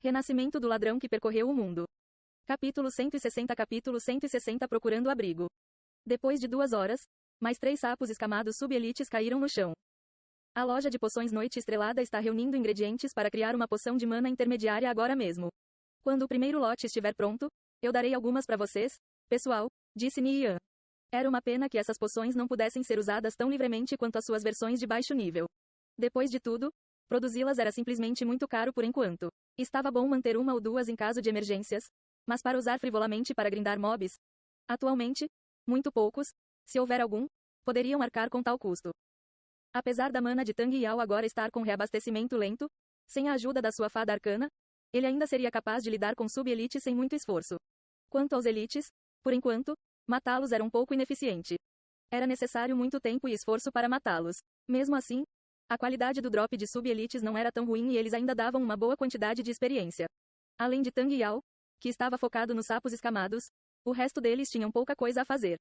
Renascimento do ladrão que percorreu o mundo. Capítulo 160 procurando abrigo. Depois de 2 horas, mais 3 sapos escamados sub-elites caíram no chão. A loja de poções Noite Estrelada está reunindo ingredientes para criar uma poção de mana intermediária agora mesmo. Quando o primeiro lote estiver pronto, eu darei algumas para vocês, pessoal, disse Nian. Era uma pena que essas poções não pudessem ser usadas tão livremente quanto as suas versões de baixo nível. Depois de tudo, produzi-las era simplesmente muito caro por enquanto. Estava bom manter uma ou duas em caso de emergências, mas para usar frivolamente para grindar mobs, atualmente, muito poucos, se houver algum, poderiam arcar com tal custo. Apesar da mana de Tang Yao agora estar com reabastecimento lento, sem a ajuda da sua fada arcana, ele ainda seria capaz de lidar com sub-elites sem muito esforço. Quanto aos elites, por enquanto, matá-los era um pouco ineficiente. Era necessário muito tempo e esforço para matá-los. Mesmo assim, a qualidade do drop de sub-elites não era tão ruim e eles ainda davam uma boa quantidade de experiência. Além de Tang Yao, que estava focado nos sapos escamados, o resto deles tinham pouca coisa a fazer.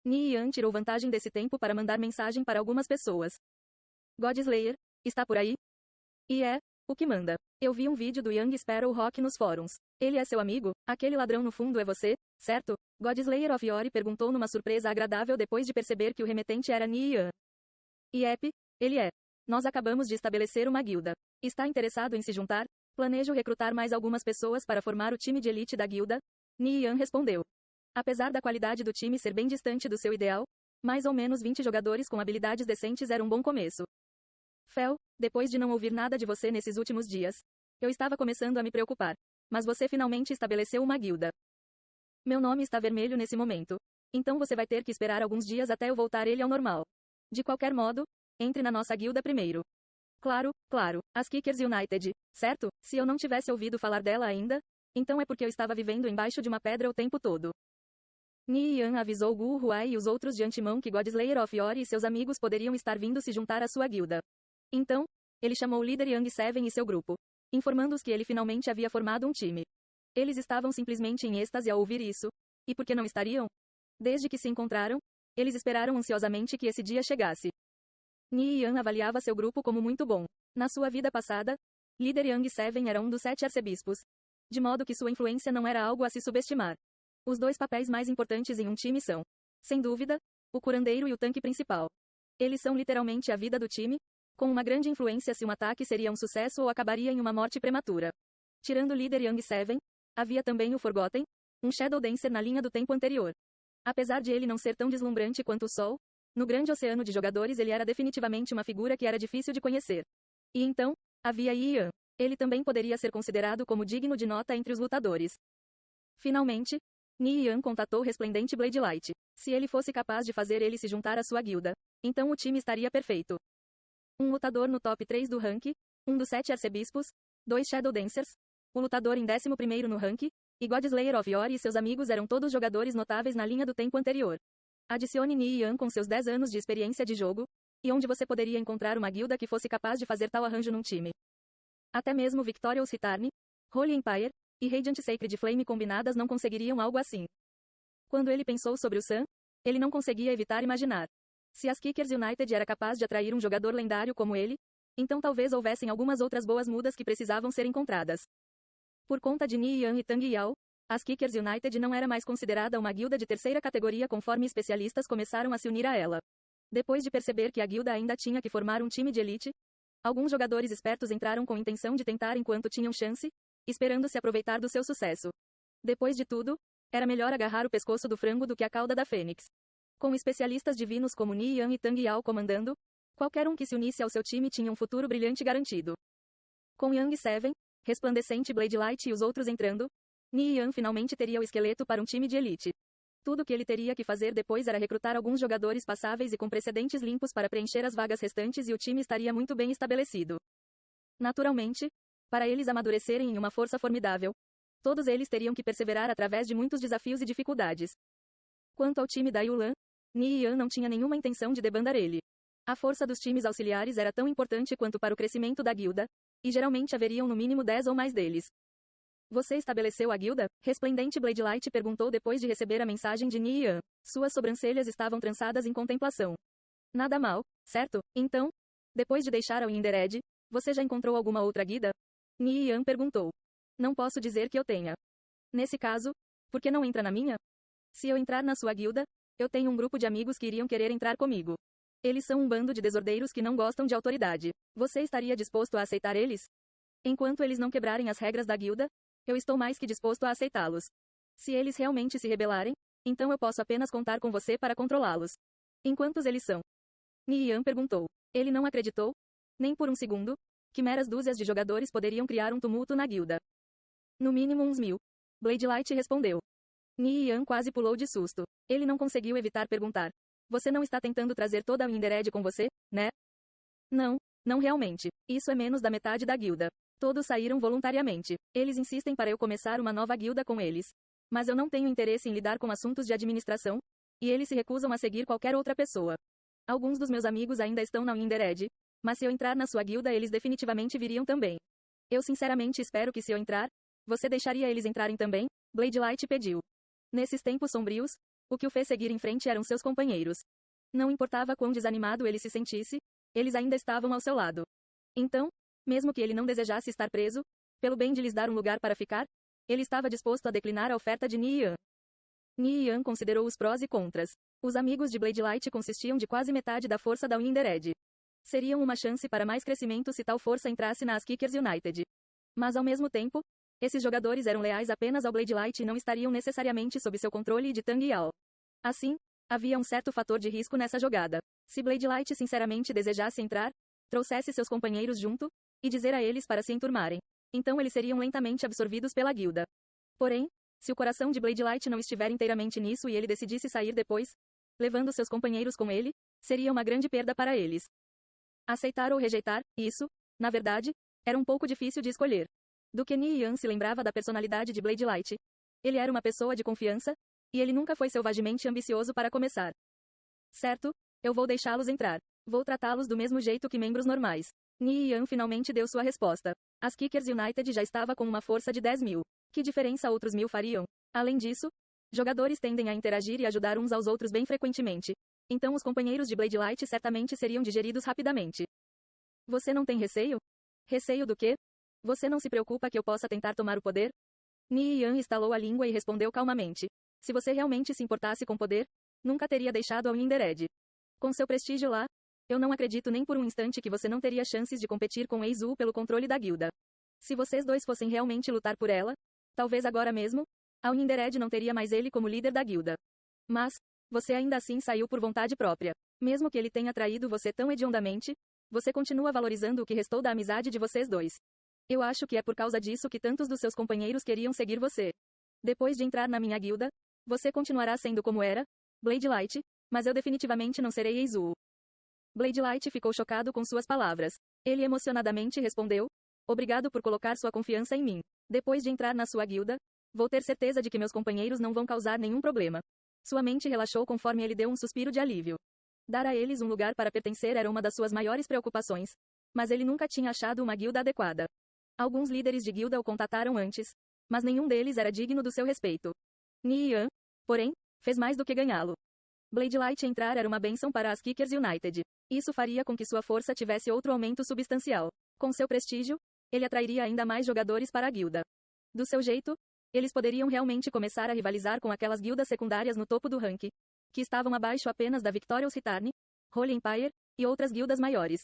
Nian tirou vantagem desse tempo para mandar mensagem para algumas pessoas. Godslayer, está por aí? E é, o que manda. Eu vi um vídeo do Young Sparrow Rock nos fóruns. Ele é seu amigo? Aquele ladrão no fundo é você, certo? Godslayer of Yori perguntou numa surpresa agradável depois de perceber que o remetente era Nian. Yep, ele é. Nós acabamos de estabelecer uma guilda. Está interessado em se juntar? Planejo recrutar mais algumas pessoas para formar o time de elite da guilda? Nian respondeu. Apesar da qualidade do time ser bem distante do seu ideal, mais ou menos 20 jogadores com habilidades decentes era um bom começo. Fel, depois de não ouvir nada de você nesses últimos dias, eu estava começando a me preocupar. Mas você finalmente estabeleceu uma guilda. Meu nome está vermelho nesse momento. Então você vai ter que esperar alguns dias até eu voltar ele ao normal. De qualquer modo, entre na nossa guilda primeiro. Claro, as Kickers United, certo? Se eu não tivesse ouvido falar dela ainda, então é porque eu estava vivendo embaixo de uma pedra o tempo todo. Nian avisou Gu Huai e os outros de antemão que Godslayer of Yori e seus amigos poderiam estar vindo se juntar à sua guilda. Então, ele chamou o líder Yang Seven e seu grupo, informando-os que ele finalmente havia formado um time. Eles estavam simplesmente em êxtase ao ouvir isso. E por que não estariam? Desde que se encontraram, eles esperaram ansiosamente que esse dia chegasse. Nian avaliava seu grupo como muito bom. Na sua vida passada, líder Yang Seven era um dos 7 arcebispos. De modo que sua influência não era algo a se subestimar. Os 2 papéis mais importantes em um time são, sem dúvida, o curandeiro e o tanque principal. Eles são literalmente a vida do time, com uma grande influência se um ataque seria um sucesso ou acabaria em uma morte prematura. Tirando o líder Yang Seven, havia também o Forgotten, um Shadow Dancer na linha do tempo anterior. Apesar de ele não ser tão deslumbrante quanto o Sol, no grande oceano de jogadores ele era definitivamente uma figura que era difícil de conhecer. E então, havia Yan. Ele também poderia ser considerado como digno de nota entre os lutadores. Finalmente, Nian contatou o resplendente Blade Light. Se ele fosse capaz de fazer ele se juntar à sua guilda, então o time estaria perfeito. Um lutador no top 3 do rank, um dos 7 arcebispos, 2 Shadow Dancers, o lutador em 11º no rank, e Godslayer of Yori e seus amigos eram todos jogadores notáveis na linha do tempo anterior. Adicione Nian com seus 10 anos de experiência de jogo, e onde você poderia encontrar uma guilda que fosse capaz de fazer tal arranjo num time. Até mesmo Victorious Return, Holy Empire, e Radiant Sacred Flame combinadas não conseguiriam algo assim. Quando ele pensou sobre o Sun, ele não conseguia evitar imaginar. Se as Kickers United era capaz de atrair um jogador lendário como ele, então talvez houvessem algumas outras boas mudas que precisavam ser encontradas. Por conta de Nian e Tang Yao, as Kickers United não era mais considerada uma guilda de terceira categoria conforme especialistas começaram a se unir a ela. Depois de perceber que a guilda ainda tinha que formar um time de elite, alguns jogadores espertos entraram com intenção de tentar enquanto tinham chance, esperando se aproveitar do seu sucesso. Depois de tudo, era melhor agarrar o pescoço do frango do que a cauda da fênix. Com especialistas divinos como Nian e Tang Yao comandando, qualquer um que se unisse ao seu time tinha um futuro brilhante garantido. Com Yang Seven, resplandecente Blade Light e os outros entrando, Nian finalmente teria o esqueleto para um time de elite. Tudo o que ele teria que fazer depois era recrutar alguns jogadores passáveis e com precedentes limpos para preencher as vagas restantes e o time estaria muito bem estabelecido. Naturalmente, para eles amadurecerem em uma força formidável, todos eles teriam que perseverar através de muitos desafios e dificuldades. Quanto ao time da Yulan, Nian não tinha nenhuma intenção de debandar ele. A força dos times auxiliares era tão importante quanto para o crescimento da guilda, e geralmente haveriam no mínimo 10 ou mais deles. Você estabeleceu a guilda? Resplendente Blade Light perguntou depois de receber a mensagem de Nian. Suas sobrancelhas estavam trançadas em contemplação. Nada mal, certo? Então, depois de deixar a Windered, você já encontrou alguma outra guilda? Nian perguntou. Não posso dizer que eu tenha. Nesse caso, por que não entra na minha? Se eu entrar na sua guilda, eu tenho um grupo de amigos que iriam querer entrar comigo. Eles são um bando de desordeiros que não gostam de autoridade. Você estaria disposto a aceitar eles? Enquanto eles não quebrarem as regras da guilda, eu estou mais que disposto a aceitá-los. Se eles realmente se rebelarem, então eu posso apenas contar com você para controlá-los. Em quantos eles são? Nian perguntou. Ele não acreditou, nem por um segundo, que meras dúzias de jogadores poderiam criar um tumulto na guilda. No mínimo uns 1000. Bladelight respondeu. Nian quase pulou de susto. Ele não conseguiu evitar perguntar. Você não está tentando trazer toda a Undead com você, né? Não, não realmente. Isso é menos da metade da guilda. Todos saíram voluntariamente. Eles insistem para eu começar uma nova guilda com eles. Mas eu não tenho interesse em lidar com assuntos de administração, e eles se recusam a seguir qualquer outra pessoa. Alguns dos meus amigos ainda estão na Undead, mas se eu entrar na sua guilda eles definitivamente viriam também. Eu sinceramente espero que se eu entrar, você deixaria eles entrarem também? Bladelight pediu. Nesses tempos sombrios, o que o fez seguir em frente eram seus companheiros. Não importava quão desanimado ele se sentisse, eles ainda estavam ao seu lado. Então, mesmo que ele não desejasse estar preso, pelo bem de lhes dar um lugar para ficar, ele estava disposto a declinar a oferta de Nian. Nian considerou os prós e contras. Os amigos de Bladelight consistiam de quase metade da força da Undead. Seriam uma chance para mais crescimento se tal força entrasse na Kickers United. Mas ao mesmo tempo, esses jogadores eram leais apenas ao Bladelight e não estariam necessariamente sob seu controle e de Tang Yao. Assim, havia um certo fator de risco nessa jogada. Se Bladelight sinceramente desejasse entrar, trouxesse seus companheiros junto, e dizer a eles para se enturmarem. Então eles seriam lentamente absorvidos pela guilda. Porém, se o coração de Bladelight não estiver inteiramente nisso e ele decidisse sair depois, levando seus companheiros com ele, seria uma grande perda para eles. Aceitar ou rejeitar, isso, na verdade, era um pouco difícil de escolher. Do que Nian se lembrava da personalidade de Bladelight. Ele era uma pessoa de confiança, e ele nunca foi selvagemente ambicioso para começar. Certo, eu vou deixá-los entrar. Vou tratá-los do mesmo jeito que membros normais. Nian finalmente deu sua resposta. As Kickers United já estava com uma força de 10.000. Que diferença outros 1000 fariam? Além disso, jogadores tendem a interagir e ajudar uns aos outros bem frequentemente. Então os companheiros de Bladelight certamente seriam digeridos rapidamente. Você não tem receio? Receio do quê? Você não se preocupa que eu possa tentar tomar o poder? Nian estalou a língua e respondeu calmamente. Se você realmente se importasse com poder, nunca teria deixado a Undead. Com seu prestígio lá, eu não acredito nem por um instante que você não teria chances de competir com Eizou pelo controle da guilda. Se vocês dois fossem realmente lutar por ela, talvez agora mesmo, a Undead não teria mais ele como líder da guilda. Mas, você ainda assim saiu por vontade própria. Mesmo que ele tenha traído você tão hediondamente, você continua valorizando o que restou da amizade de vocês dois. Eu acho que é por causa disso que tantos dos seus companheiros queriam seguir você. Depois de entrar na minha guilda, você continuará sendo como era, Bladelight, mas eu definitivamente não serei Eizou. Bladelight ficou chocado com suas palavras. Ele emocionadamente respondeu, obrigado por colocar sua confiança em mim. Depois de entrar na sua guilda, vou ter certeza de que meus companheiros não vão causar nenhum problema. Sua mente relaxou conforme ele deu um suspiro de alívio. Dar a eles um lugar para pertencer era uma das suas maiores preocupações. Mas ele nunca tinha achado uma guilda adequada. Alguns líderes de guilda o contataram antes, mas nenhum deles era digno do seu respeito. Nian, porém, fez mais do que ganhá-lo. Bladelight entrar era uma bênção para as Kickers United. Isso faria com que sua força tivesse outro aumento substancial. Com seu prestígio, ele atrairia ainda mais jogadores para a guilda. Do seu jeito, eles poderiam realmente começar a rivalizar com aquelas guildas secundárias no topo do ranking, que estavam abaixo apenas da Victorious Return, Holy Empire, e outras guildas maiores.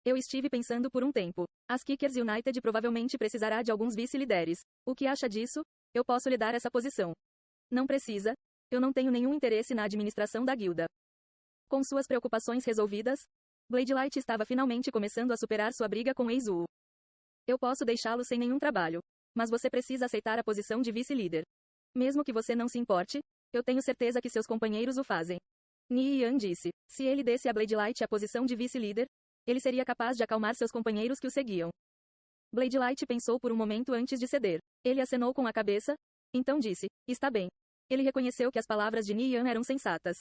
Eu estive pensando por um tempo. As Kickers United provavelmente precisará de alguns vice-líderes. O que acha disso? Eu posso lhe dar essa posição. Não precisa. Eu não tenho nenhum interesse na administração da guilda. Com suas preocupações resolvidas, Bladelight estava finalmente começando a superar sua briga com Eizou. Eu posso deixá-lo sem nenhum trabalho. Mas você precisa aceitar a posição de vice-líder. Mesmo que você não se importe, eu tenho certeza que seus companheiros o fazem. Nian disse. Se ele desse a Bladelight a posição de vice-líder, ele seria capaz de acalmar seus companheiros que o seguiam. Bladelight pensou por um momento antes de ceder. Ele acenou com a cabeça, então disse, está bem. Ele reconheceu que as palavras de Nian eram sensatas.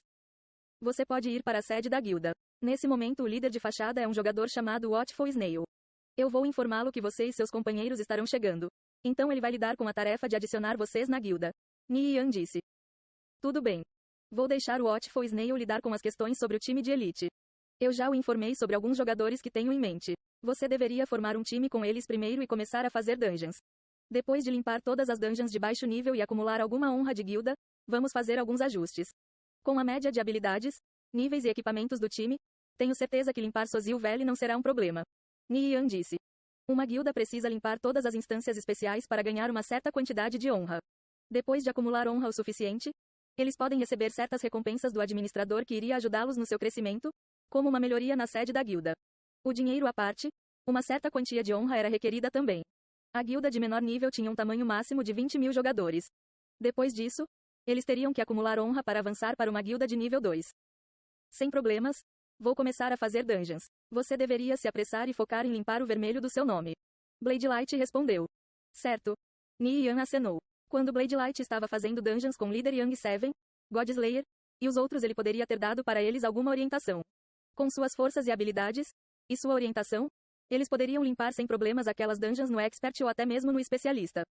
Você pode ir para a sede da guilda. Nesse momento o líder de fachada é um jogador chamado Watchful Snail. Eu vou informá-lo que você e seus companheiros estarão chegando. Então ele vai lidar com a tarefa de adicionar vocês na guilda. Nian disse. Tudo bem. Vou deixar o Watchful Snail lidar com as questões sobre o time de elite. Eu já o informei sobre alguns jogadores que tenho em mente. Você deveria formar um time com eles primeiro e começar a fazer dungeons. Depois de limpar todas as dungeons de baixo nível e acumular alguma honra de guilda, vamos fazer alguns ajustes. Com a média de habilidades, níveis e equipamentos do time, tenho certeza que limpar Sozil Valley não será um problema. Nian disse. Uma guilda precisa limpar todas as instâncias especiais para ganhar uma certa quantidade de honra. Depois de acumular honra o suficiente, eles podem receber certas recompensas do administrador que iria ajudá-los no seu crescimento, como uma melhoria na sede da guilda. O dinheiro à parte, uma certa quantia de honra era requerida também. A guilda de menor nível tinha um tamanho máximo de 20.000 jogadores. Depois disso, eles teriam que acumular honra para avançar para uma guilda de nível 2. Sem problemas, vou começar a fazer dungeons. Você deveria se apressar e focar em limpar o vermelho do seu nome. Bladelight respondeu. Certo. Nian acenou. Quando Bladelight estava fazendo dungeons com líder Young Seven, Godslayer, e os outros ele poderia ter dado para eles alguma orientação. Com suas forças e habilidades, e sua orientação, eles poderiam limpar sem problemas aquelas dungeons no Expert ou até mesmo no Especialista.